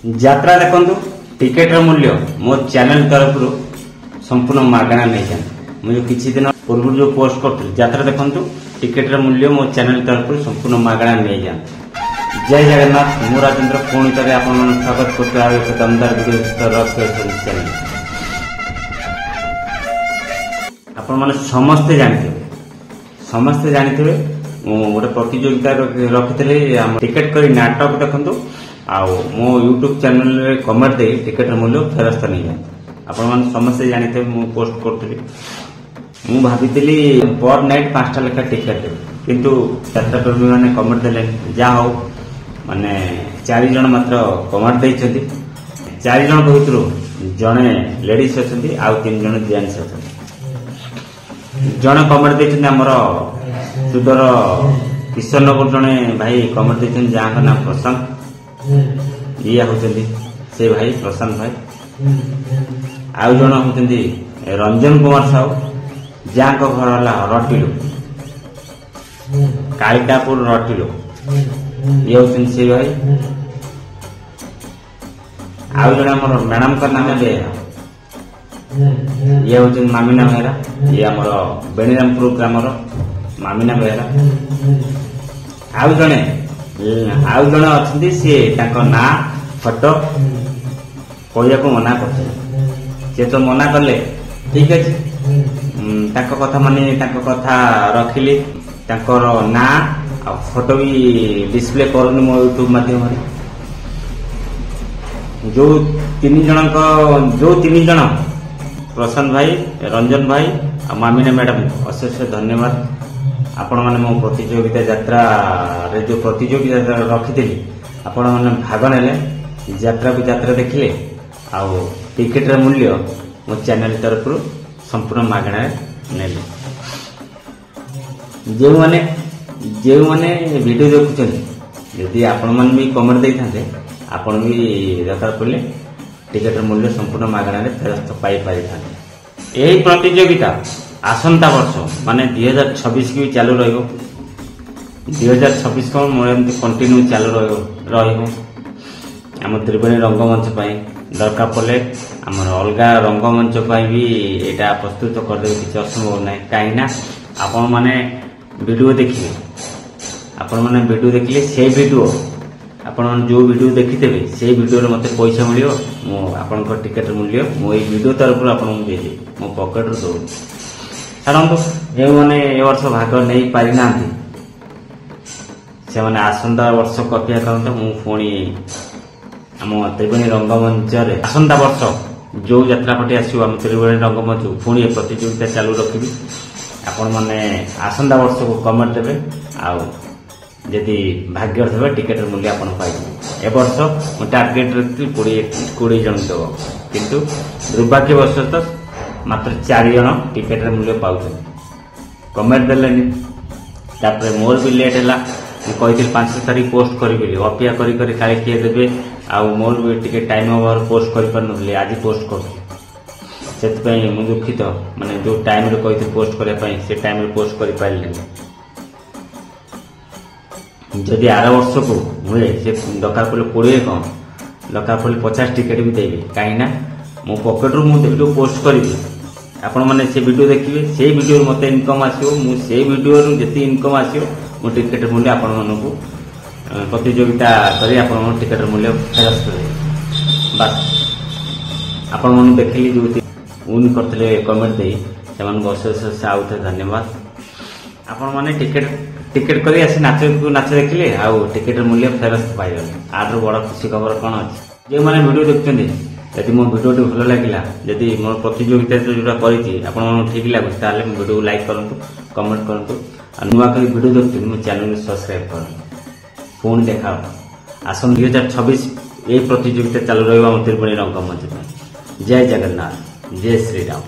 यात्रा देखु टिकेट मूल्य मो चैनल तरफ संपूर्ण मागणा नहीं जाए मुझे किसी दिन पूर्व जो पोस्ट कर यात्रा देखु टिकेट मूल्य मो चैनल तरफ संपूर्ण मागणा नहीं जाए। जय जगन्नाथ मु राजेंद्र पुणी थे आप स्वागत कर एक दमदार चैनल आपण मैंने समस्ते जानते गोटे प्रतियोगिता रखी टिकेट कर नाटक देखु मो यूट्यूब चैनल कमेंट दे टिकेट मूल्य फेरस्त नहीं जाए आपण मैंने समस्ते जानते मु पोस्ट करी मु भाभी पर नाइट 5टा लेखा टिकेट किंतु यात्रा प्रेमी मैंने कमेंट देले जहाँ हो माने 4 जन मात्र कमेंट देइछथि 4 जन भीतर जड़े लेडीज अच्छी आउ 3 जन जेन्ट्स अच्छे जड़े कमेंट देइछथि हमर सुदर किशनपुर जड़े भाई कमेंट देइछथि जहाँ नाम प्रशांत ये होचंदी से भाई प्रशांत भाई आउ जन होचंदी रंजन कुमार साहू जहाँ घर है रटिलो कालिकापुर रटिलो ये होचंदी से भाई आउ जन हमर मैडम का नाम बेहरा ये होचंदी मामिना बेहरा ये हमर बेनीरामपुर ग्रामर मामिना बेहरा आउ जने अच्छी सी ना फोटो कहया को मना करते तो मना कले ठीक अच्छे कथा माने कथा रखिली ना फोटो भी डिस्प्ले करूनी मो यूट्यूब माध्यम जो 3 जन प्रशांत भाई रंजन भाई और मामिना मैडम अशेष धन्यवाद आपण मैंने मो प्रतियोगिता यात्रा रे जो प्रतियोगिता रखी आपण मैंने भाग नेले यात्रा को यात्रा देखिले आउ टिकेट मूल्य मो चैनल तरफ संपूर्ण मागणा नेले जो मैंने वीडियो देखुं यदि आपण मन भी कमेंट दे था आपण भी दरकार पड़े टिकेट मूल्य संपूर्ण मागणा फेरस्त पाई पारि था। यही प्रतियोगिता आसंता वर्ष माने 2026 की चालू रहिबो 2026 को मोर कंटिन्यू चालू रहिबो आम त्रिवेणी रंगमंच पाई दरकार पड़े आम अलग रंगमंच पाई भी एटा प्रस्तुत करदे किसी असंभव ना कहीं आपण माने वीडियो देखिए आपण माने वीडियो देखिले से वीडियो आपण जो वीडियो देखिदेवे से वीडियो मते पैसा मिलियो मो आपण टिकेट मूल्य मो ए वीडियो तरफ आपण देबी मो पॉकेट रो दो छाड़ू जो मैंने ए वर्ष भाग नहीं पारि ना से मैंने आसंता वर्ष को अपेक्षा करते मुझे आम त्रिवेणी रंगमंच आसंता वर्ष जो यात्रा पटे आसो आम त्रिवेणी रंगमंच पुणी प्रतियोगिता चालू रखी आपण मैंने आसंता वर्ष को कमेंट देवे आदि भाग्य थे टिकेट मूल्य आप पाइबे ए वर्ष मुझे टार्गेट रखी 20 जन देव किंतु दुर्भाग्यवशत मात्र 4 जन टिकेट मूल्य पाँच कमेंट देले मोर भी लेट है कही 5 तारीख पोस्ट करी अपेक्षा करी काले किए देवे आउ मोर भी टिके टाइम ओवर पोस्ट कर पारे आज पोस्ट कर मुझे दुखित माने जो टाइम रे कही पोस्ट करने से टाइम रे पोस्ट कर पारे जदि आर वर्ष को मुझे से दरकार पड़े 20 कम दरकार पड़े 50 टिकेट भी देवी कहीं मो पॉकेट रू मुझे वीडियो पोस्ट करी आपण मैंने से वीडियो देखिए से वीडियो मत इनकम आसो से वीडियो जी इनकम आसो मो टिकेट मूल्य आपण मानू प्रतियोगिता करी आपण टिकेट मूल्य फेरस्त कर बस आपण मन देखिली जो उन करते कमेंट दे से आउ थे धन्यवाद आपण मैंने टिकेट करी आसी नाच देखिले आउ टिकेट मूल्य फेरस्त पाइबे आर बड़ खुशी खबर कौन अच्छे जो मैंने वीडियो देखते यदि मो वीडियो भल लगे जदि मोर प्रतियोगिता जोटा कर ठीक लगुच वीडियो लाइक करूँ कमेंट करूँ नुआ करी वीडियो देखते मो चैनल सब्सक्राइब करूँ पुणी देखा आसन 2026 यही प्रतियोगिता चालू रहा त्रिवेणी रंगमंच। जय जगन्नाथ जय श्री राम।